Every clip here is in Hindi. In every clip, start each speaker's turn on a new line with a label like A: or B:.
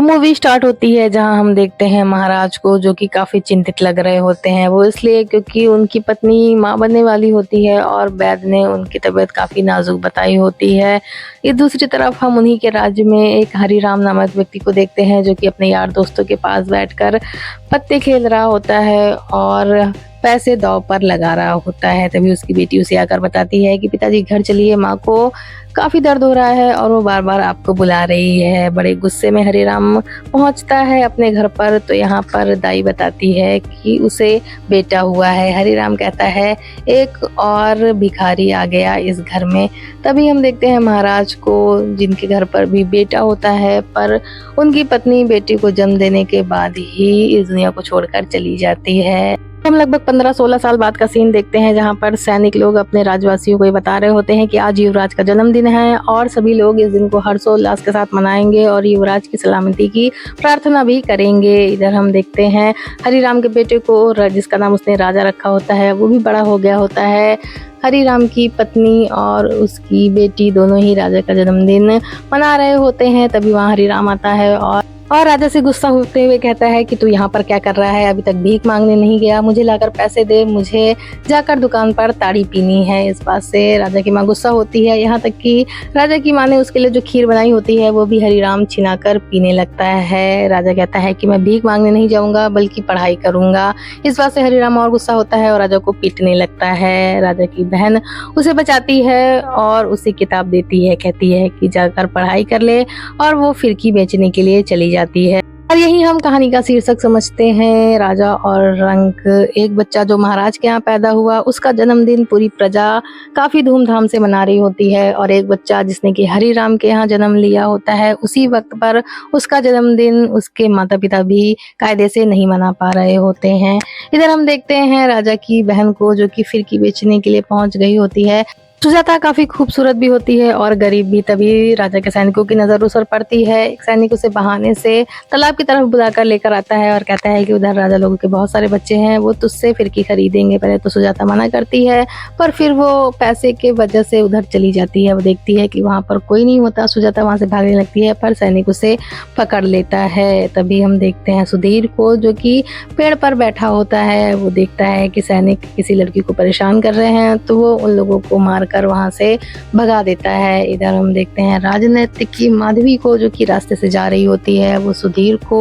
A: मूवी स्टार्ट होती है जहां हम देखते हैं महाराज को, जो कि काफी चिंतित लग रहे होते हैं। वो इसलिए क्योंकि उनकी पत्नी मां बनने वाली होती है और वैद्य ने उनकी तबीयत काफी नाजुक बताई होती है। इस दूसरी तरफ हम उन्हीं के राज्य में एक हरिराम नामक व्यक्ति को देखते हैं, जो कि अपने यार दोस्तों के पास बैठकर पत्ते खेल रहा होता है और पैसे दांव पर लगा रहा होता है। तभी उसकी बेटी उसे आकर बताती है कि पिताजी घर चलिए, माँ को काफी दर्द हो रहा है और वो बार बार आपको बुला रही है। बड़े गुस्से में हरिराम पहुंचता है अपने घर पर, तो यहाँ पर दाई बताती है कि उसे बेटा हुआ है। हरिराम कहता है एक और भिखारी आ गया इस घर में। तभी हम देखते हैं महाराज को, जिनके घर पर भी बेटा होता है, पर उनकी पत्नी बेटी को जन्म देने के बाद ही इस दुनिया को छोड़कर चली जाती है। हम लगभग 15-16 साल बाद का सीन देखते हैं, जहां पर सैनिक लोग अपने राज्यवासियों को ये बता रहे होते हैं कि आज युवराज का जन्मदिन है और सभी लोग इस दिन को हर्षोल्लास के साथ मनाएंगे और युवराज की सलामती की प्रार्थना भी करेंगे। इधर हम देखते हैं हरिराम के बेटे को, जिसका नाम उसने राजा रखा होता है, वो भी बड़ा हो गया होता है। हरिराम की पत्नी और उसकी बेटी दोनों ही राजा का जन्मदिन मना रहे होते हैं। तभी वहाँ हरिराम आता है और राजा से गुस्सा होते हुए कहता है कि तू यहाँ पर क्या कर रहा है, अभी तक भीख मांगने नहीं गया, मुझे लाकर पैसे दे, मुझे जाकर दुकान पर ताड़ी पीनी है। इस बात से राजा की माँ गुस्सा होती है, यहाँ तक कि राजा की माँ ने उसके लिए जो खीर बनाई होती है वो भी हरिराम छिनाकर पीने लगता है। राजा कहता है कि मैं भीख मांगने नहीं जाऊंगा बल्कि पढ़ाई करूंगा। इस बात से हरिराम और गुस्सा होता है और राजा को पीटने लगता है। राजा की बहन उसे बचाती है और उसे किताब देती है, कहती है कि जाकर पढ़ाई कर ले, और वो फिरकी बेचने के लिए चली जाती है। और यही हम कहानी का शीर्षक समझते हैं, राजा और रंक। एक बच्चा जो महाराज के यहाँ पैदा हुआ, उसका जन्मदिन पूरी प्रजा काफी धूमधाम से मना रही होती है, और एक बच्चा जिसने कि हरिराम के यहाँ जन्म लिया होता है, उसी वक्त पर उसका जन्मदिन उसके माता पिता भी कायदे से नहीं मना पा रहे होते हैं। इधर हम देखते हैं राजा की बहन को, जो कि फिरकी बेचने के लिए पहुंच गई होती है। सुजाता काफी खूबसूरत भी होती है और गरीब भी। तभी राजा के सैनिकों की नजर उस पर पड़ती है। एक सैनिक उसे बहाने से तालाब की तरफ बुलाकर लेकर आता है और कहता है कि उधर राजा लोगों के बहुत सारे बच्चे हैं, वो तुझसे फिरकी खरीदेंगे। पहले तो सुजाता मना करती है, पर फिर वो पैसे के वजह से उधर चली जाती है। वो देखती है कि वहां पर कोई नहीं होता, सुजाता वहां से भागने लगती है, पर सैनिक उसे पकड़ लेता है। तभी हम देखते हैं सुधीर को, जो कि पेड़ पर बैठा होता है। वो देखता है कि सैनिक किसी लड़की को परेशान कर रहे हैं, तो वो उन लोगों को मार कर वहां से भगा देता है। इधर हम देखते हैं राजनीतिक की माधवी को, जो कि रास्ते से जा रही होती है। वो सुधीर को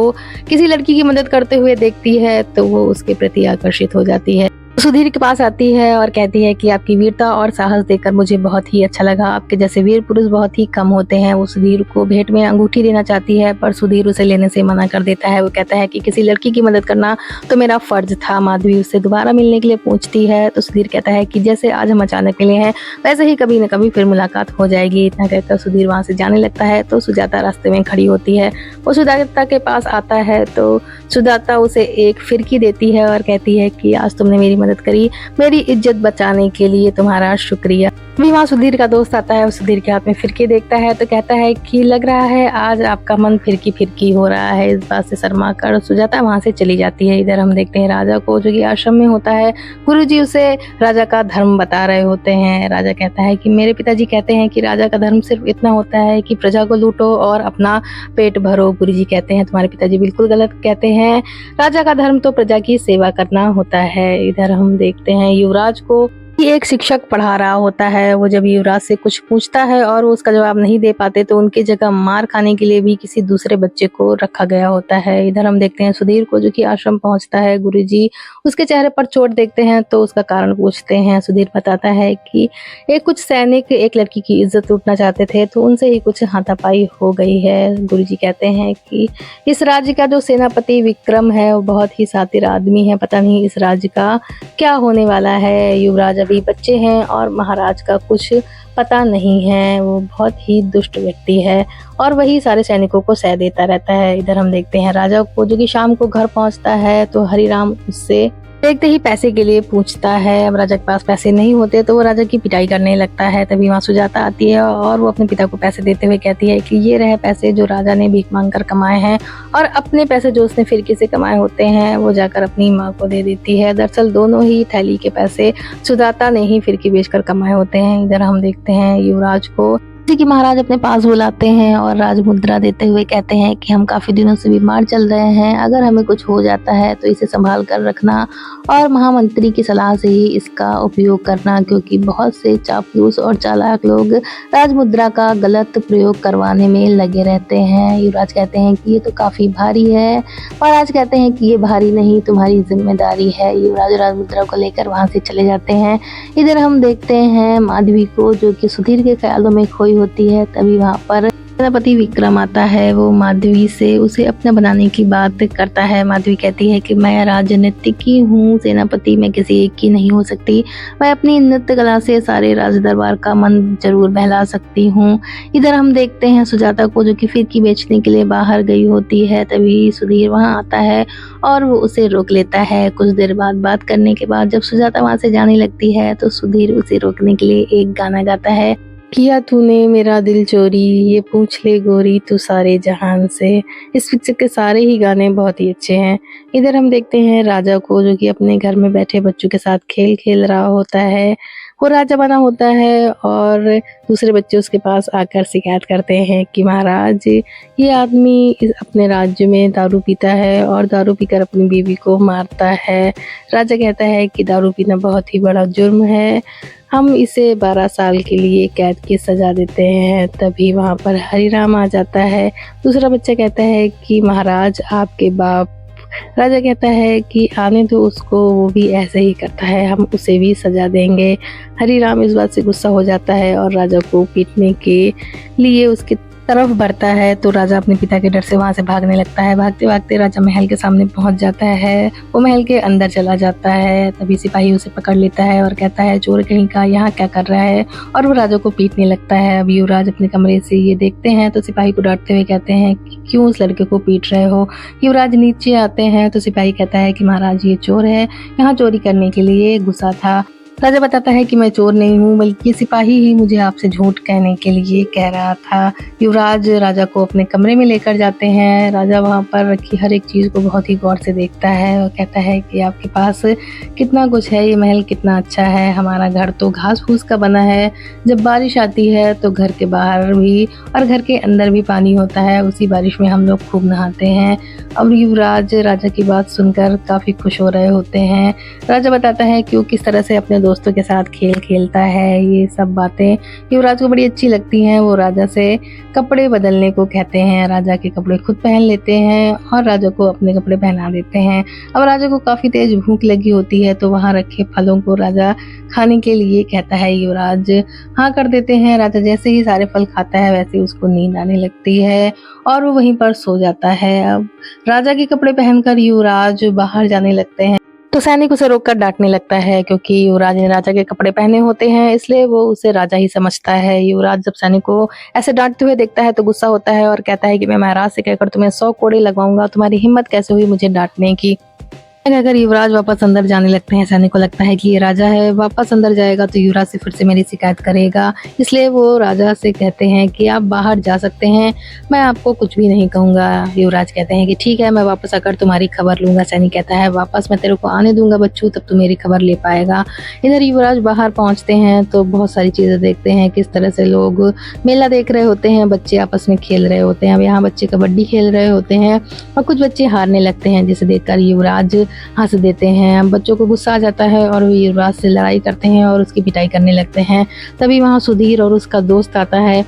A: किसी लड़की की मदद करते हुए देखती है, तो वो उसके प्रति आकर्षित हो जाती है। सुधीर के पास आती है और कहती है कि आपकी वीरता और साहस देखकर मुझे बहुत ही अच्छा लगा, आपके जैसे वीर पुरुष बहुत ही कम होते हैं। वो सुधीर को भेंट में अंगूठी देना चाहती है, पर सुधीर उसे लेने से मना कर देता है। वो कहता है कि किसी लड़की की मदद करना तो मेरा फर्ज था। माधवी उससे दोबारा मिलने के लिए पूछती है, तो सुधीर कहता है कि जैसे आज हम अचानक मिले हैं, वैसे ही कभी न कभी फिर मुलाकात हो जाएगी। इतना कहकर सुधीर वहां से जाने लगता है, तो सुजाता रास्ते में खड़ी होती है। वो सुजाता के पास आता है, तो सुजाता उसे एक फिरकी देती है और कहती है कि आज तुमने मेरी मदद करी, मेरी इज्जत बचाने के लिए तुम्हारा शुक्रिया। अभी वहाँ सुधीर का दोस्त आता है, सुधीर के हाथ में फिरकी देखता है, तो कहता है कि लग रहा है आज आपका मन फिरकी फिरकी हो रहा है। इस बात से शर्मा कर सुजाता वहाँ से चली जाती है। इधर हम देखते हैं राजा को, जो कि आश्रम में होता है। गुरुजी उसे राजा का धर्म बता रहे होते हैं। राजा कहता है कि मेरे पिताजी कहते हैं कि राजा का धर्म सिर्फ इतना होता है कि प्रजा को लूटो और अपना पेट भरो। गुरुजी कहते हैं तुम्हारे पिताजी बिल्कुल गलत कहते हैं, राजा का धर्म तो प्रजा की सेवा करना होता है। इधर हम देखते हैं युवराज को, एक शिक्षक पढ़ा रहा होता है। वो जब युवराज से कुछ पूछता है और वो उसका जवाब नहीं दे पाते, तो उनकी जगह मार खाने के लिए भी किसी दूसरे बच्चे को रखा गया होता है। इधर हम देखते हैं सुधीर को, जो कि आश्रम पहुंचता है। गुरुजी उसके चेहरे पर चोट देखते हैं, तो उसका कारण पूछते हैं। सुधीर बताता है कि कुछ सैनिक एक लड़की की इज्जत लूटना चाहते थे, तो उनसे ही कुछ हाथापाई हो गई है। गुरुजी कहते हैं कि इस राज्य का जो सेनापति विक्रम है, वो बहुत ही शातिर आदमी है, पता नहीं इस राज्य का क्या होने वाला है। युवराज अभी बच्चे हैं और महाराज का कुछ पता नहीं है, वो बहुत ही दुष्ट व्यक्ति है और वही सारे सैनिकों को सह देता रहता है। इधर हम देखते हैं राजा को, जो कि शाम को घर पहुंचता है, तो हरिराम उससे देखते ही पैसे के लिए पूछता है। अब राजा के पास पैसे नहीं होते, तो वो राजा की पिटाई करने लगता है। तभी वहाँ सुजाता आती है और वो अपने पिता को पैसे देते हुए कहती है कि ये रहे पैसे जो राजा ने भीख मांग कर कमाए हैं, और अपने पैसे जो उसने फिरकी से कमाए होते हैं वो जाकर अपनी माँ को दे देती है। दरअसल दोनों ही थैली के पैसे सुजाता ने ही फिरकी बेचकर कमाए होते हैं। इधर हम देखते हैं युवराज को, जैसे कि महाराज अपने पास बुलाते हैं और राज मुद्रा देते हुए कहते हैं कि हम काफ़ी दिनों से बीमार चल रहे हैं, अगर हमें कुछ हो जाता है तो इसे संभाल कर रखना और महामंत्री की सलाह से ही इसका उपयोग करना, क्योंकि बहुत से चापलूस और चालाक लोग राज मुद्रा का गलत प्रयोग करवाने में लगे रहते हैं। युवराज कहते हैं कि ये तो काफ़ी भारी है। महाराज कहते हैं कि ये भारी नहीं, तुम्हारी जिम्मेदारी है। युवराज राज मुद्रा को लेकर वहाँ से चले जाते हैं। इधर हम देखते हैं माधवी को, जो कि सुधीर के ख्यालों में खोई होती है। तभी वहाँ पर सेनापति विक्रम आता है। वो माधवी से उसे अपना बनाने की बात करता है। माधवी कहती है कि मैं राजनीतिकी हूँ सेनापति, मैं किसी एक की नहीं हो सकती। मैं अपनी नृत्य कला से सारे राज दरबार का मन जरूर बहला सकती हूँ। इधर हम देखते हैं सुजाता को, जो कि फिरकी बेचने के लिए बाहर गई होती है। तभी सुधीर वहाँ आता है और वो उसे रोक लेता है। कुछ देर बाद बात करने के बाद जब सुजाता वहाँ से जाने लगती है तो सुधीर उसे रोकने के लिए एक गाना गाता है। किया तूने मेरा दिल चोरी, ये पूछ ले गोरी तू सारे जहान से। इस पिक्चर के सारे ही गाने बहुत ही अच्छे हैं। इधर हम देखते हैं राजा को, जो कि अपने घर में बैठे बच्चों के साथ खेल खेल रहा होता है। वो राजा बना होता है और दूसरे बच्चे उसके पास आकर शिकायत करते हैं कि महाराज, ये आदमी अपने राज्य में दारू पीता है और दारू पीकर अपनी बीवी को मारता है। राजा कहता है कि दारू पीना बहुत ही बड़ा जुर्म है, हम इसे 12 साल के लिए कैद की सजा देते हैं। तभी वहाँ पर हरिराम आ जाता है। दूसरा बच्चा कहता है कि महाराज आपके बाप। राजा कहता है कि आने दो उसको, वो भी ऐसे ही करता है, हम उसे भी सजा देंगे। हरिराम इस बात से गुस्सा हो जाता है और राजा को पीटने के लिए उसकी तरफ बढ़ता है। तो राजा अपने पिता के डर से वहाँ से भागने लगता है। भागते भागते राजा महल के सामने पहुँच जाता है। वो महल के अंदर चला जाता है। तभी सिपाही उसे पकड़ लेता है और कहता है चोर कहीं का, यहाँ क्या कर रहा है, और वो राजा को पीटने लगता है। अब युवराज अपने कमरे से ये देखते हैं तो सिपाही को डांटते हुए कहते हैं कि क्यों उस लड़के को पीट रहे हो। युवराज नीचे आते हैं तो सिपाही कहता है कि महाराज ये चोर है, यहाँ चोरी करने के लिए घुसा था। राजा बताता है कि मैं चोर नहीं हूँ, बल्कि सिपाही ही मुझे आपसे झूठ कहने के लिए कह रहा था। युवराज राजा को अपने कमरे में लेकर जाते हैं। राजा वहाँ पर रखी हर एक चीज़ को बहुत ही गौर से देखता है और कहता है कि आपके पास कितना कुछ है, ये महल कितना अच्छा है, हमारा घर तो घास फूस का बना है। जब बारिश आती है तो घर के बाहर भी और घर के अंदर भी पानी होता है, उसी बारिश में हम लोग खूब नहाते हैं। अब युवराज राजा की बात सुनकर काफ़ी खुश हो रहे होते हैं। राजा बताता है कि वो किस तरह से अपने दोस्तों के साथ खेल खेलता है। ये सब बातें युवराज को बड़ी अच्छी लगती हैं। वो राजा से कपड़े बदलने को कहते हैं। राजा के कपड़े खुद पहन लेते हैं और राजा को अपने कपड़े पहना देते हैं। अब राजा को काफ़ी तेज भूख लगी होती है तो वहाँ रखे फलों को राजा खाने के लिए कहता है। युवराज हाँ कर देते हैं। राजा जैसे ही सारे फल खाता है वैसे उसको नींद आने लगती है और वो वहीं पर सो जाता है। अब राजा के कपड़े पहनकर युवराज बाहर जाने लगते हैं तो सैनिक उसे रोककर डांटने लगता है, क्योंकि युवराज ने राजा के कपड़े पहने होते हैं, इसलिए वो उसे राजा ही समझता है। युवराज जब सैनिक को ऐसे डांटते हुए देखता है तो गुस्सा होता है और कहता है कि मैं महाराज से कहकर तुम्हें 100 कोड़े लगवाऊंगा, तुम्हारी हिम्मत कैसे हुई मुझे डांटने की। अगर युवराज वापस अंदर जाने लगते हैं, सैनिक को लगता है कि ये राजा है, वापस अंदर जाएगा तो युवराज से फिर से मेरी शिकायत करेगा, इसलिए वो राजा से कहते हैं कि आप बाहर जा सकते हैं, मैं आपको कुछ भी नहीं कहूँगा। युवराज कहते हैं कि ठीक है, मैं वापस आकर तुम्हारी खबर लूंगा। सैनिक कहता है वापस मैं तेरे को आने दूंगा बच्चू, तब तू मेरी खबर ले पाएगा। इधर युवराज बाहर पहुँचते हैं तो बहुत सारी चीज़ें देखते हैं, किस तरह से लोग मेला देख रहे होते हैं, बच्चे आपस में खेल रहे होते हैं। अब यहाँ बच्चे कबड्डी खेल रहे होते हैं और कुछ बच्चे हारने लगते हैं, जिसे देखकर युवराज हंस देते हैं। बच्चों को गुस्सा आ जाता है और वो युवराज से लड़ाई करते हैं और उसकी पिटाई करने लगते हैं। तभी वहाँ सुधीर और उसका दोस्त आता है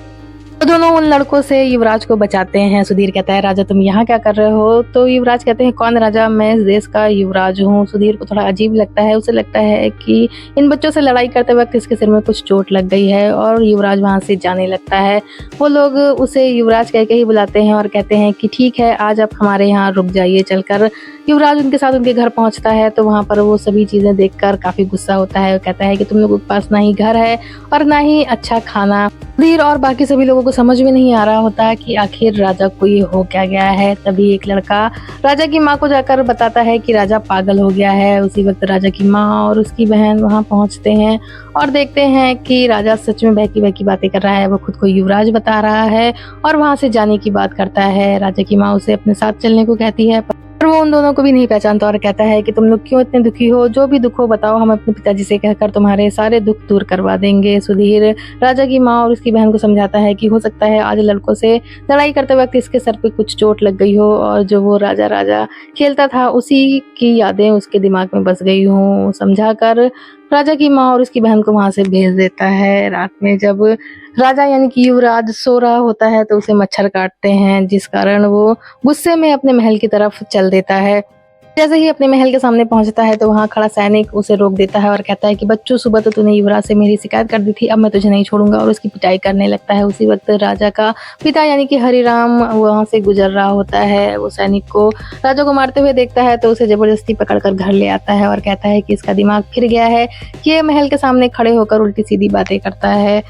A: तो दोनों उन लड़कों से युवराज को बचाते हैं। सुधीर कहता है राजा तुम यहाँ क्या कर रहे हो? तो युवराज कहते हैं कौन राजा, मैं इस देश का युवराज हूँ। सुधीर को थोड़ा अजीब लगता है, उसे लगता है कि इन बच्चों से लड़ाई करते वक्त इसके सिर में कुछ चोट लग गई है और युवराज वहाँ से जाने लगता है। वो लोग उसे युवराज कह के ही बुलाते हैं और कहते हैं कि ठीक है, आज आप हमारे यहाँ रुक जाइए। चलकर युवराज उनके साथ उनके घर पहुँचता है तो वहाँ पर वो सभी चीज़ें देखकर काफ़ी गुस्सा होता है और कहता है कि तुम लोगों के पास ना ही घर है और ना ही अच्छा खाना। सुधीर और बाकी सभी लोगों को समझ में नहीं आ रहा होता कि आखिर राजा को ये हो क्या गया है। तभी एक लड़का राजा की माँ को जाकर बताता है कि राजा पागल हो गया है। उसी वक्त राजा की माँ और उसकी बहन वहाँ पहुँचते हैं और देखते हैं कि राजा सच में बहकी बहकी बातें कर रहा है। वो खुद को युवराज बता रहा है और वहाँ से जाने की बात करता है। राजा की माँ उसे अपने साथ चलने को कहती है, पर वो उन दोनों को भी नहीं पहचानता और कहता है कि तुम लोग क्यों इतने दुखी हो, जो भी दुख हो बताओ, हम अपने पिताजी से कहकर तुम्हारे सारे दुख दूर करवा देंगे। सुधीर राजा की माँ और उसकी बहन को समझाता है कि हो सकता है आज लड़कों से लड़ाई करते वक्त इसके सर पे कुछ चोट लग गई हो और जो वो राजा राजा खेलता था उसी की यादें उसके दिमाग में बस गई हों। समझाकर राजा की माँ और उसकी बहन को वहां से भेज देता है। रात में जब राजा यानी कि युवराज सो रहा होता है तो उसे मच्छर काटते हैं, जिस कारण वो गुस्से में अपने महल की तरफ चल देता है। जैसे ही अपने महल के सामने पहुंचता है तो वहां खड़ा सैनिक उसे रोक देता है और कहता है कि बच्चों, सुबह तो तूने युवराज से मेरी शिकायत कर दी थी, अब मैं तुझे नहीं छोड़ूंगा, और उसकी पिटाई करने लगता है। उसी वक्त राजा का पिता यानी कि हरिराम वहां से गुजर रहा होता है। वो सैनिक को राजा को मारते हुए देखता है तो उसे जबरदस्ती पकड़कर घर ले आता है और कहता है कि इसका दिमाग फिर गया है, ये महल के सामने खड़े होकर उल्टी सीधी बातें करता है।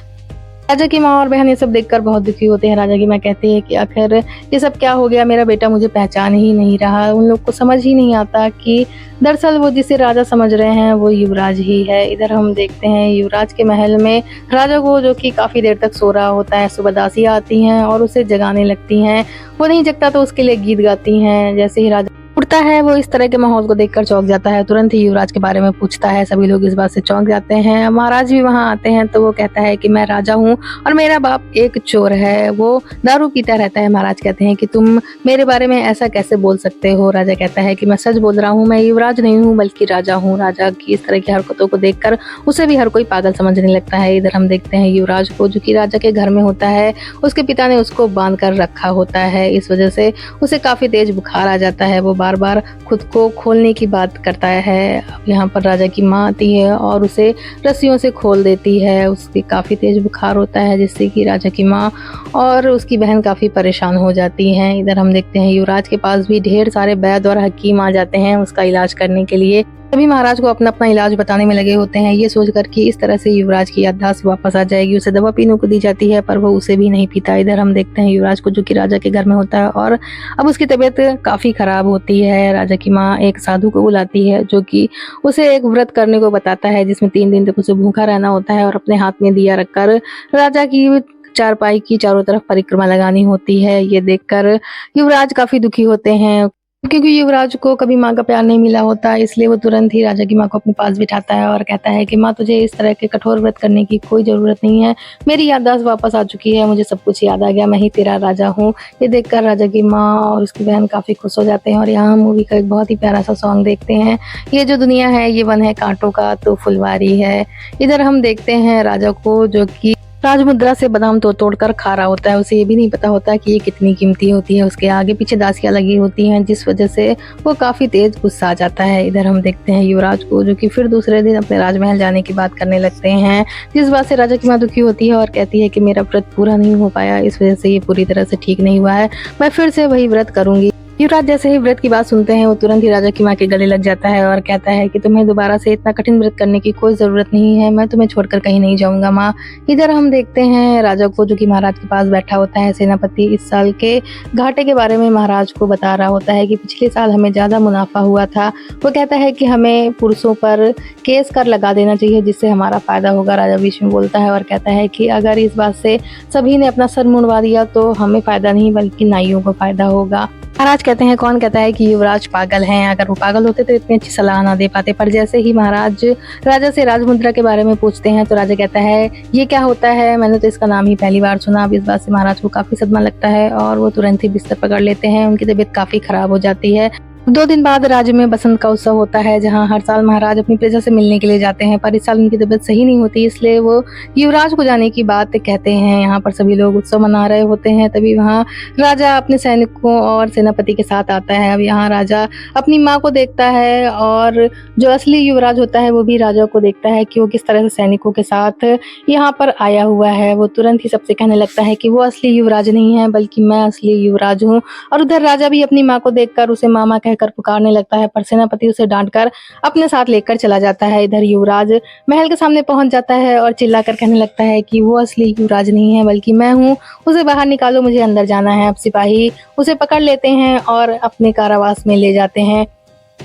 A: राजा की माँ और बहन ये सब देखकर बहुत दुखी होते हैं। राजा की माँ कहती है कि आखिर ये सब क्या हो गया, मेरा बेटा मुझे पहचान ही नहीं रहा। उन लोग को समझ ही नहीं आता कि दरअसल वो जिसे राजा समझ रहे हैं वो युवराज ही है। इधर हम देखते हैं युवराज के महल में राजा को, जो कि काफी देर तक सो रहा होता है, सुबह दासियां आती हैं और उसे जगाने लगती हैं। वो नहीं जगता तो उसके लिए गीत गाती हैं। जैसे ही राजा उठता है वो इस तरह के माहौल को देखकर चौंक जाता है, तुरंत ही युवराज के बारे में पूछता है। सभी लोग इस बात से चौंक जाते हैं। महाराज भी वहां आते हैं तो वो कहता है कि मैं राजा हूँ और मेरा बाप एक चोर है, वो दारू पीता रहता है। महाराज कहते हैं कि तुम मेरे बारे में ऐसा कैसे बोल सकते हो। राजा कहता है कि मैं सच बोल रहा हूँ, मैं युवराज नहीं हूँ बल्कि राजा हूँ। राजा की इस तरह की हरकतों को देखकर उसे भी हर कोई पागल समझने लगता है। इधर हम देखते हैं युवराज को, जो कि राजा के घर में होता है, उसके पिता ने उसको बांध कर रखा होता है। इस वजह से उसे काफी तेज बुखार आ जाता है। वो बार बार खुद को खोलने की बात करता है। अब यहाँ पर राजा की माँ आती है और उसे रस्सियों से खोल देती है। उसकी काफी तेज बुखार होता है, जिससे कि राजा की माँ और उसकी बहन काफी परेशान हो जाती हैं। इधर हम देखते हैं युवराज के पास भी ढेर सारे वैद्य और हकीम आ जाते हैं उसका इलाज करने के लिए। सभी महाराज को अपना अपना इलाज बताने में लगे होते हैं, ये सोचकर कि इस तरह से युवराज की याददाश्त वापस आ जाएगी। उसे दवा पीने को दी जाती है पर वो उसे भी नहीं पीता। इधर हम देखते हैं युवराज को, जो कि राजा के घर में होता है, और अब उसकी तबीयत काफी खराब होती है। राजा की माँ एक साधु को बुलाती है, जो कि उसे एक व्रत करने को बताता है, जिसमें 3 दिन तक उसे भूखा रहना होता है और अपने हाथ में दिया रखकर राजा की चारपाई की चारों तरफ परिक्रमा लगानी होती है। ये देखकर युवराज काफी दुखी होते हैं, क्योंकि युवराज को कभी माँ का प्यार नहीं मिला होता, इसलिए वो तुरंत ही राजा की माँ को अपने पास बिठाता है और कहता है कि माँ, तुझे इस तरह के कठोर व्रत करने की कोई जरूरत नहीं है, मेरी याददाश्त वापस आ चुकी है, मुझे सब कुछ याद आ गया, मैं ही तेरा राजा हूँ। ये देखकर राजा की माँ और उसकी बहन काफी खुश हो जाते हैं। और यहाँ मूवी का एक बहुत ही प्यारा सा सॉन्ग देखते हैं, ये जो दुनिया है ये वन है कांटों का तो फुलवारी है। इधर हम देखते हैं राजा को, जो कि राजमुद्रा से बादाम तोड़कर खा रहा होता है। उसे ये भी नहीं पता होता कि ये कितनी कीमती होती है। उसके आगे पीछे दासियां लगी होती हैं, जिस वजह से वो काफी तेज गुस्सा आ जाता है। इधर हम देखते हैं युवराज को, जो कि फिर दूसरे दिन अपने राजमहल जाने की बात करने लगते हैं, जिस बात से राजा की माँ दुखी होती है और कहती है कि मेरा व्रत पूरा नहीं हो पाया, इस वजह से ये पूरी तरह से ठीक नहीं हुआ है, मैं फिर से वही व्रत करूंगी। युवराज जैसे ही व्रत की बात सुनते हैं वो तुरंत ही राजा की माँ के गले लग जाता है और कहता है कि तुम्हें दोबारा से इतना कठिन व्रत करने की कोई जरूरत नहीं है, मैं तुम्हें छोड़कर कहीं नहीं जाऊंगा माँ। इधर हम देखते हैं राजा को, जो कि महाराज के पास बैठा होता है। सेनापति इस साल के घाटे के बारे में महाराज को बता रहा होता है कि पिछले साल हमें ज्यादा मुनाफा हुआ था। वो कहता है कि हमें पुरुषों पर केस कर लगा देना चाहिए, जिससे हमारा फायदा होगा। राजा बीच में बोलता है और कहता है कि अगर इस बात से सभी ने अपना सर मुंडवा दिया तो हमें फायदा नहीं बल्कि नाइयों को फायदा होगा। महाराज कहते हैं, कौन कहता है कि युवराज पागल हैं, अगर वो पागल होते तो इतनी अच्छी सलाह ना दे पाते। पर जैसे ही महाराज राजा से राजमुद्रा के बारे में पूछते हैं तो राजा कहता है ये क्या होता है, मैंने तो इसका नाम ही पहली बार सुना। अब इस बात से महाराज को काफी सदमा लगता है और वो तुरंत ही बिस्तर पकड़ लेते हैं। उनकी तबीयत काफी खराब हो जाती है। 2 दिन बाद राज्य में बसंत का उत्सव होता है, जहां हर साल महाराज अपनी प्रजा से मिलने के लिए जाते हैं, पर इस साल उनकी तबीयत सही नहीं होती, इसलिए वो युवराज को जाने की बात कहते हैं। यहाँ पर सभी लोग उत्सव मना रहे होते हैं, तभी वहाँ राजा अपने सैनिकों और सेनापति के साथ आता है। अब यहाँ राजा अपनी माँ को देखता है और जो असली युवराज होता है वो भी राजा को देखता है कि वो किस तरह से सैनिकों के साथ यहाँ पर आया हुआ है। वो तुरंत ही सबसे कहने लगता है कि वो असली युवराज नहीं है बल्कि मैं असली युवराज हूँ। और उधर राजा भी अपनी माँ को देखकर उसे मामा कर पुकारने लगता है, पर सेनापति उसे डांटकर अपने साथ लेकर चला जाता है। इधर युवराज महल के सामने पहुंच जाता है और चिल्लाकर कहने लगता है कि वो असली युवराज नहीं है बल्कि मैं हूँ, उसे बाहर निकालो, मुझे अंदर जाना है। अब सिपाही उसे पकड़ लेते हैं और अपने कारावास में ले जाते हैं।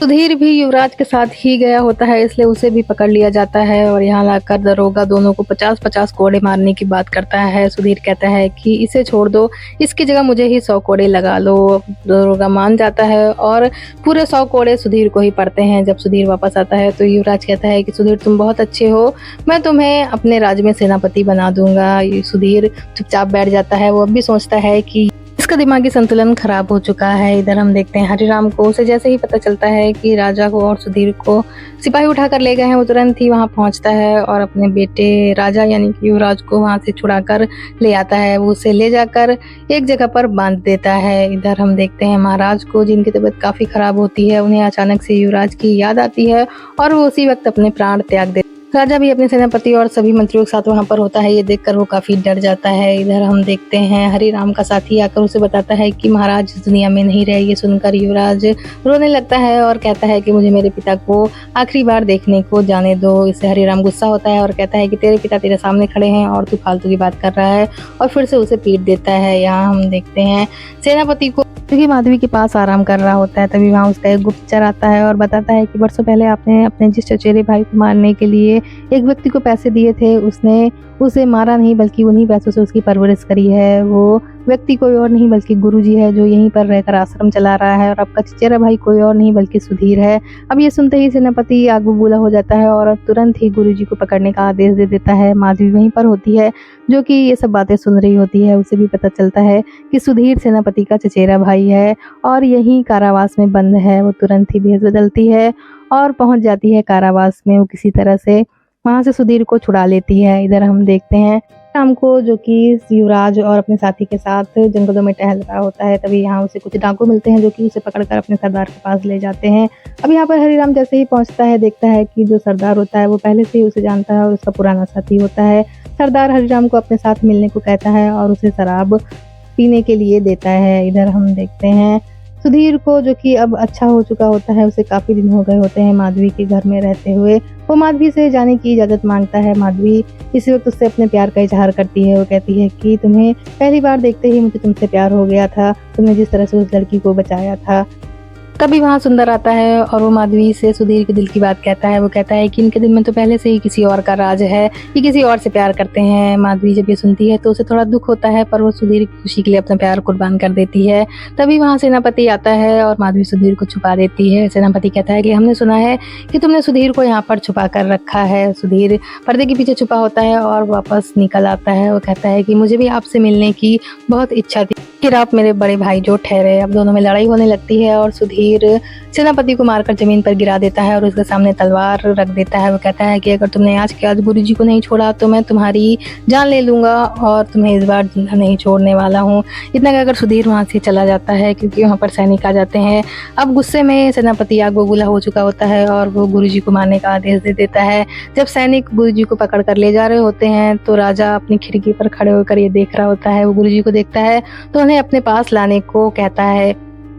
A: सुधीर भी युवराज के साथ ही गया होता है, इसलिए उसे भी पकड़ लिया जाता है और यहाँ लाकर दरोगा दोनों को 50-50 कोड़े मारने की बात करता है। सुधीर कहता है कि इसे छोड़ दो, इसकी जगह मुझे ही 100 कोड़े लगा लो। दरोगा मान जाता है और पूरे 100 कोड़े सुधीर को ही पड़ते हैं। जब सुधीर वापस आता है तो युवराज कहता है कि सुधीर तुम बहुत अच्छे हो, मैं तुम्हें अपने राज्य में सेनापति बना दूंगा। सुधीर चुपचाप बैठ जाता है। वो अब भी सोचता है कि इसका दिमागी संतुलन खराब हो चुका है। इधर हम देखते हैं हरिराम को, उसे जैसे ही पता चलता है कि राजा को और सुधीर को सिपाही उठाकर ले गए हैं, वो तुरंत ही वहां पहुंचता है और अपने बेटे राजा यानी कि युवराज को वहां से छुड़ाकर ले आता है। वो उसे ले जाकर एक जगह पर बांध देता है। इधर हम देखते हैं महाराज को, जिनकी तबीयत काफी खराब होती है। उन्हें अचानक से युवराज की याद आती है और वो उसी वक्त अपने प्राण त्याग देते। राजा भी अपने सेनापति और सभी मंत्रियों के साथ वहां पर होता है। ये देखकर वो काफी डर जाता है। इधर हम देखते हैं हरिराम का साथी आकर उसे बताता है कि महाराज इस दुनिया में नहीं रहे। ये सुनकर युवराज रोने लगता है और कहता है कि मुझे मेरे पिता को आखिरी बार देखने को जाने दो। इससे हरिराम गुस्सा होता है और कहता है कि तेरे पिता तेरे सामने खड़े हैं और तू फालतू की बात कर रहा है, और फिर से उसे पीट देता है। यहाँ हम देखते हैं सेनापति को, क्योंकि माधवी के पास आराम कर रहा होता है, तभी वहाँ उसका एक गुप्तचर आता है और बताता है कि वर्षों पहले आपने अपने जिस चचेरे भाई को मारने के लिए एक व्यक्ति को पैसे दिए थे, उसने उसे मारा नहीं बल्कि उन्हीं पैसों से उसकी परवरिश करी है। वो व्यक्ति कोई और नहीं बल्कि गुरुजी है, जो यहीं पर रहकर आश्रम चला रहा है, और आपका चचेरा भाई कोई और नहीं बल्कि सुधीर है। अब ये सुनते ही सेनापति आग बबूला हो जाता है और तुरंत ही गुरुजी को पकड़ने का आदेश दे देता है। माधवी वहीं पर होती है जो कि ये सब बातें सुन रही होती है। उसे भी पता चलता है कि सुधीर सेनापति का चचेरा भाई है और यहीं कारावास में बंद है। वो तुरंत ही भेष बदलती है और पहुंच जाती है कारावास में। वो किसी तरह से वहां से सुधीर को छुड़ा लेती है। इधर हम देखते हैं शाम को, जो कि युवराज और अपने साथी के साथ जंगलों में टहल रहा होता है, तभी यहाँ उसे कुछ डाकू मिलते हैं जो कि उसे पकड़कर अपने सरदार के पास ले जाते हैं। अब यहाँ पर हरिराम जैसे ही पहुंचता है, देखता है कि जो सरदार होता है वो पहले से ही उसे जानता है और उसका पुराना साथी होता है। सरदार हरिराम को अपने साथ मिलने को कहता है और उसे शराब पीने के लिए देता है। इधर हम देखते हैं सुधीर को, जो कि अब अच्छा हो चुका होता है, उसे काफी दिन हो गए होते हैं माधवी के घर में रहते हुए। वो माधवी से जाने की इजाजत मांगता है। माधवी इसी वक्त उससे अपने प्यार का इजहार करती है। वो कहती है कि तुम्हें पहली बार देखते ही मुझे तुमसे प्यार हो गया था, तुमने जिस तरह से उस लड़की को बचाया था। तभी वहाँ सुंदर आता है और वो माधवी से सुधीर के दिल की बात कहता है। वो कहता है कि इनके दिल में तो पहले से ही किसी और का राज है, ये किसी और से प्यार करते हैं। माधवी जब ये सुनती है तो उसे थोड़ा दुख होता है, पर वो सुधीर की खुशी के लिए अपना प्यार कुर्बान कर देती है। तभी वहाँ सेनापति आता है और माधवी सुधीर को छुपा देती है। सेनापति कहता है कि हमने सुना है कि तुमने सुधीर को यहाँ पर छुपा कर रखा है। सुधीर पर्दे के पीछे छुपा होता है और वापस निकल आता है। वो कहता है कि मुझे भी आपसे मिलने की बहुत इच्छा थी, फिर आप मेरे बड़े भाई जो ठहरे। अब दोनों में लड़ाई होने लगती है और सुधीर सेनापति को मारकर जमीन पर गिरा देता है और उसके सामने तलवार रख देता है। वो कहता है कि अगर तुमने आज के आज गुरुजी को नहीं छोड़ा तो मैं तुम्हारी जान ले लूंगा और तुम्हें इस बार जिंदा नहीं छोड़ने वाला हूँ। इतना कहकर सुधीर वहाँ से चला जाता है, क्योंकि वहाँ पर सैनिक आ जाते हैं। अब गुस्से में सेनापति आग बबूला हो चुका होता है और वो गुरुजी को मारने का आदेश दे देता है। जब सैनिक गुरुजी को पकड़ कर ले जा रहे होते हैं तो राजा अपनी खिड़की पर खड़े होकर ये देख रहा होता है। वो गुरुजी को देखता है तो उन्हें अपने पास लाने को कहता है।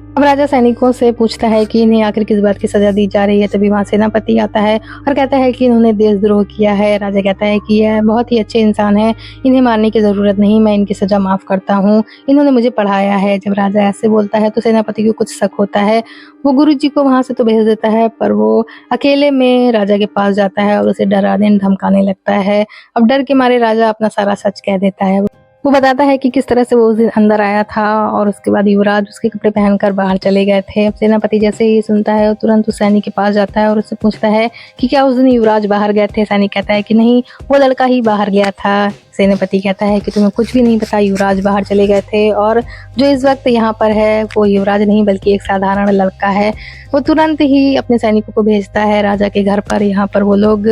A: अब राजा सैनिकों से पूछता है कि इन्हें आखिर किस बात की सजा दी जा रही है। तभी वहाँ सेनापति आता है और कहता है कि इन्होंने देशद्रोह किया है। राजा कहता है कि यह बहुत ही अच्छे इंसान है, इन्हें मारने की जरूरत नहीं, मैं इनकी सजा माफ करता हूँ, इन्होंने मुझे पढ़ाया है। जब राजा ऐसे बोलता है तो सेनापति को कुछ शक होता है। वो गुरुजी को वहाँ से तो भेज देता है, पर वो अकेले में राजा के पास जाता है और उसे डराने धमकाने लगता है। अब डर के मारे राजा अपना सारा सच कह देता है। वो बताता है कि किस तरह से वो उस दिन अंदर आया था और उसके बाद युवराज उसके कपड़े पहनकर बाहर चले गए थे। अब सेनापति जैसे ही सुनता है तुरंत उस सैनिक के पास जाता है और उससे पूछता है कि क्या उस दिन युवराज बाहर गए थे। सैनिक कहता है कि नहीं, वो लड़का ही बाहर गया था। सेनापति कहता है कि तुम्हें कुछ भी नहीं पता, युवराज बाहर चले गए थे और जो इस वक्त यहाँ पर है वो युवराज नहीं बल्कि एक साधारण लड़का है। वो तुरंत ही अपने सैनिकों को भेजता है राजा के घर पर। यहाँ पर वो लोग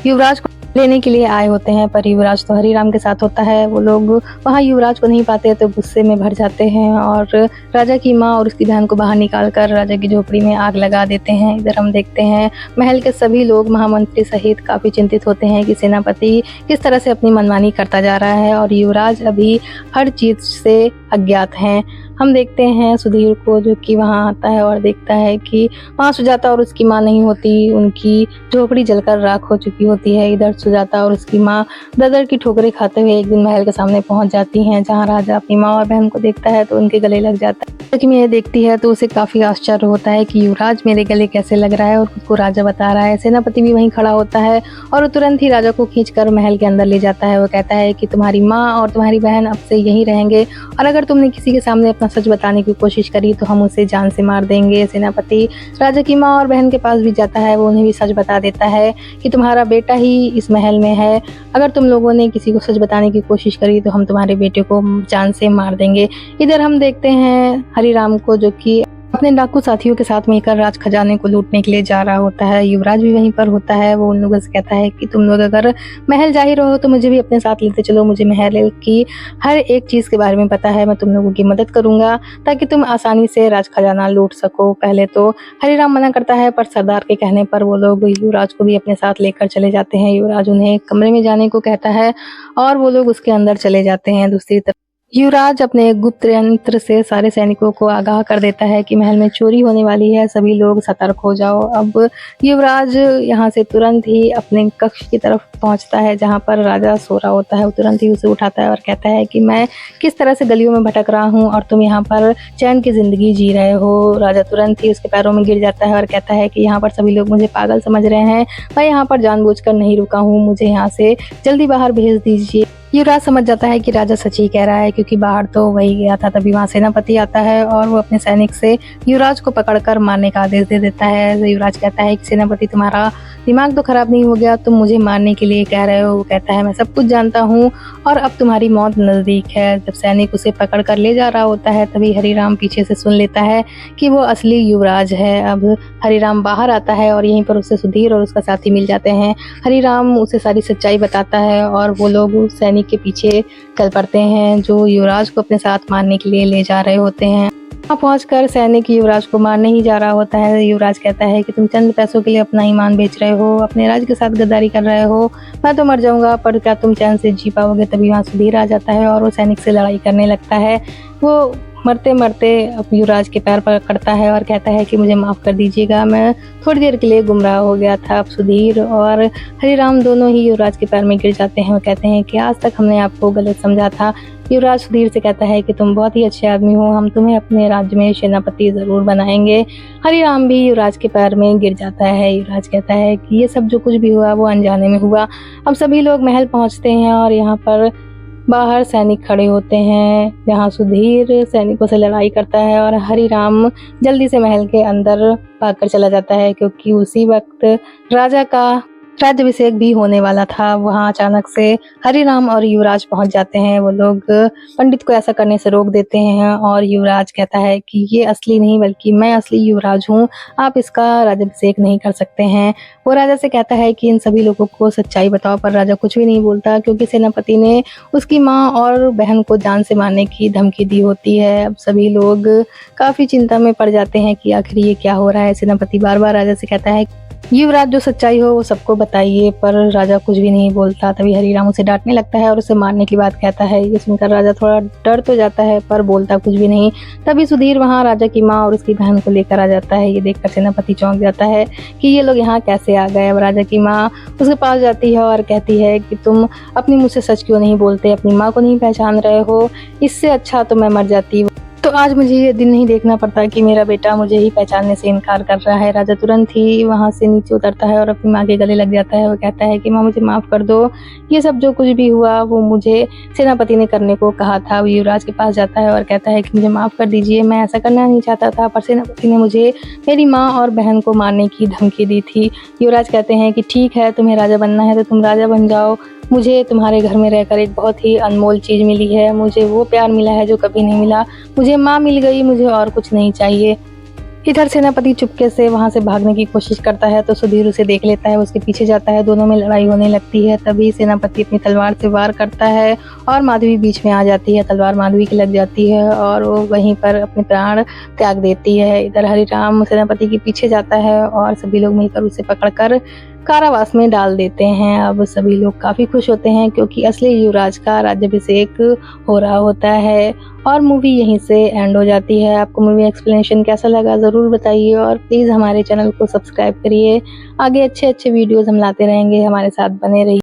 A: युवराज को लेने के लिए आए होते हैं, पर युवराज तो हरिराम के साथ होता है। वो लोग वहाँ युवराज को नहीं पाते तो गुस्से में भर जाते हैं और राजा की माँ और उसकी बहन को बाहर निकालकर राजा की झोपड़ी में आग लगा देते हैं। इधर हम देखते हैं महल के सभी लोग महामंत्री सहित काफी चिंतित होते हैं कि सेनापति किस तरह से अपनी मनमानी करता जा रहा है और युवराज अभी हर चीज से अज्ञात हैं। हम देखते हैं सुधीर को जो कि वहाँ आता है और देखता है कि वहाँ सुजाता और उसकी माँ नहीं होती, उनकी झोपड़ी जलकर राख हो चुकी होती है। इधर सुजाता और उसकी माँ दर की ठोकरें खाते हुए एक दिन महल के सामने पहुँच जाती हैं, जहाँ राजा अपनी माँ और बहन को देखता है तो उनके गले लग जाता है। लेकिन यह देखती है तो उसे काफ़ी आश्चर्य होता है कि युवराज मेरे गले कैसे लग रहा है और खुद को राजा बता रहा है। सेनापति भी वहीं खड़ा होता है और वो तुरंत ही राजा को खींचकर महल के अंदर ले जाता है। वो कहता है कि तुम्हारी माँ और तुम्हारी बहन अब से यहीं रहेंगे और अगर तुमने किसी के सामने अपना सच बताने की कोशिश करी तो हम उसे जान से मार देंगे। सेनापति राजा की माँ और बहन के पास भी जाता है, वो उन्हें भी सच बता देता है कि तुम्हारा बेटा ही इस महल में है, अगर तुम लोगों ने किसी को सच बताने की कोशिश करी तो हम तुम्हारे बेटे को जान से मार देंगे। इधर हम देखते हैं हरिराम को जो कि अपने डाकू साथियों के साथ मिलकर राज खजाने को लूटने के लिए जा रहा होता है। युवराज भी वहीं पर होता है। वो उन लोगों से कहता है कि तुम लोग अगर महल जा ही रहो तो मुझे भी अपने साथ लेते चलो, मुझे महल की हर एक चीज़ के बारे में पता है, मैं तुम लोगों की मदद करूंगा ताकि तुम आसानी से राज खजाना लूट सको। पहले तो हरिराम मना करता है पर सरदार के कहने पर वो लोग युवराज को भी अपने साथ लेकर चले जाते हैं। युवराज उन्हें कमरे में जाने को कहता है और वो लोग उसके अंदर चले जाते हैं। दूसरी तरफ युवराज अपने गुप्त यंत्र से सारे सैनिकों को आगाह कर देता है कि महल में चोरी होने वाली है, सभी लोग सतर्क हो जाओ। अब युवराज यहाँ से तुरंत ही अपने कक्ष की तरफ पहुँचता है जहाँ पर राजा सो रहा होता है। वो तुरंत ही उसे उठाता है और कहता है कि मैं किस तरह से गलियों में भटक रहा हूँ और तुम यहाँ पर चैन की जिंदगी जी रहे हो। राजा तुरंत ही उसके पैरों में गिर जाता है और कहता है कि यहाँ पर सभी लोग मुझे पागल समझ रहे हैं, मैं यहाँ पर जानबूझकर नहीं रुका हूँ, मुझे यहाँ से जल्दी बाहर भेज दीजिए। युवराज समझ जाता है कि राजा सच ही कह रहा है क्योंकि बाहर तो वही गया था। तभी वहाँ सेनापति आता है और वो अपने सैनिक से युवराज को पकड़कर मारने का आदेश दे देता है। युवराज कहता है कि सेनापति तुम्हारा दिमाग तो खराब नहीं हो गया, तुम मुझे मारने के लिए कह रहे हो। वो कहता है मैं सब कुछ जानता हूँ और अब तुम्हारी मौत नज़दीक है। जब सैनिक उसे पकड़ कर ले जा रहा होता है तभी हरिराम पीछे से सुन लेता है कि वो असली युवराज है। अब हरिराम बाहर आता है और यहीं पर उसे सुधीर और उसका साथी मिल जाते हैं। हरिराम उसे सारी सच्चाई बताता है और वो लोग सैनिक के पीछे चल पड़ते हैं जो युवराज को अपने साथ मारने के लिए ले जा रहे होते हैं। वहाँ पहुंचकर सैनिक युवराज को मारने ही जा रहा होता है। युवराज कहता है कि तुम चंद पैसों के लिए अपना ईमान बेच रहे हो, अपने राज के साथ गद्दारी कर रहे हो, मैं तो मर जाऊंगा पर क्या तुम चैन से जी पाओगे। तभी वहाँ सुधीर आ जाता है और वो सैनिक से लड़ाई करने लगता है। वो मरते मरते अब युवराज के पैर पकड़ता है और कहता है कि मुझे माफ़ कर दीजिएगा, मैं थोड़ी देर के लिए गुमराह हो गया था। अब सुधीर और हरिराम दोनों ही युवराज के पैर में गिर जाते हैं और कहते हैं कि आज तक हमने आपको गलत समझा था। युवराज सुधीर से कहता है कि तुम बहुत ही अच्छे आदमी हो, हम तुम्हें अपने राज्य में सेनापति ज़रूर बनाएंगे। हरिराम भी युवराज के पैर में गिर जाता है। युवराज कहता है कि ये सब जो कुछ भी हुआ वो अनजाने में हुआ। अब सभी लोग महल पहुंचते हैं और यहाँ पर बाहर सैनिक खड़े होते हैं जहाँ सुधीर सैनिकों से लड़ाई करता है और हरिराम जल्दी से महल के अंदर भागकर चला जाता है क्योंकि उसी वक्त राजा का राज्याभिषेक भी होने वाला था। वहाँ अचानक से हरिराम और युवराज पहुंच जाते हैं। वो लोग पंडित को ऐसा करने से रोक देते हैं और युवराज कहता है कि ये असली नहीं बल्कि मैं असली युवराज हूँ, आप इसका राज्याभिषेक नहीं कर सकते हैं। वो राजा से कहता है कि इन सभी लोगों को सच्चाई बताओ पर राजा कुछ भी नहीं बोलता क्योंकि सेनापति ने उसकी माँ और बहन को जान से मारने की धमकी दी होती है। अब सभी लोग काफ़ी चिंता में पड़ जाते हैं कि आखिर ये क्या हो रहा है। सेनापति बार बार राजा से कहता है युवराज जो सच्चाई हो वो सबको बताइए पर राजा कुछ भी नहीं बोलता। तभी हरिराम उसे डांटने लगता है और उसे मारने की बात कहता है। ये सुनकर राजा थोड़ा डर तो जाता है पर बोलता कुछ भी नहीं। तभी सुधीर वहाँ राजा की माँ और उसकी बहन को लेकर आ जाता है। ये देखकर सेनापति चौंक जाता है कि ये लोग यहाँ कैसे आ गए। अब राजा की माँ उसके पास जाती है और कहती है कि तुम अपनी मुझसे सच क्यों नहीं बोलते, अपनी माँ को नहीं पहचान रहे हो, इससे अच्छा तो मैं मर जाती। तो आज मुझे ये दिन नहीं देखना पड़ता कि मेरा बेटा मुझे ही पहचानने से इनकार कर रहा है। राजा तुरंत ही वहाँ से नीचे उतरता है और अपनी माँ के गले लग जाता है। वो कहता है कि माँ मुझे माफ़ कर दो, ये सब जो कुछ भी हुआ वो मुझे सेनापति ने करने को कहा था। वो युवराज के पास जाता है और कहता है कि मुझे माफ़ कर दीजिए, मैं ऐसा करना नहीं चाहता था पर सेनापति ने मुझे मेरी माँ और बहन को मारने की धमकी दी थी। युवराज कहते हैं कि ठीक है, तुम्हें राजा बनना है तो तुम राजा बन जाओ, मुझे तुम्हारे घर में रहकर एक बहुत ही अनमोल चीज़ मिली है, मुझे वो प्यार मिला है जो कभी नहीं मिला, मुझे माँ मिल गई, मुझे और कुछ नहीं चाहिए। इधर सेनापति चुपके से वहाँ से भागने की कोशिश करता है तो सुधीर उसे देख लेता है, उसके पीछे जाता है, दोनों में लड़ाई होने लगती है। तभी सेनापति अपनी तलवार से वार करता है और माधवी बीच में आ जाती है। तलवार माधवी की लग जाती है और वो वहीं पर अपने प्राण त्याग देती है। इधर हरिराम सेनापति के पीछे जाता है और सभी लोग मिलकर उसे पकड़कर कारावास में डाल देते हैं। अब सभी लोग काफ़ी खुश होते हैं क्योंकि असली युवराज का राज्याभिषेक हो रहा होता है और मूवी यहीं से एंड हो जाती है। आपको मूवी एक्सप्लेनेशन कैसा लगा ज़रूर बताइए और प्लीज़ हमारे चैनल को सब्सक्राइब करिए। आगे अच्छे वीडियोज़ हम लाते रहेंगे, हमारे साथ बने रहिए।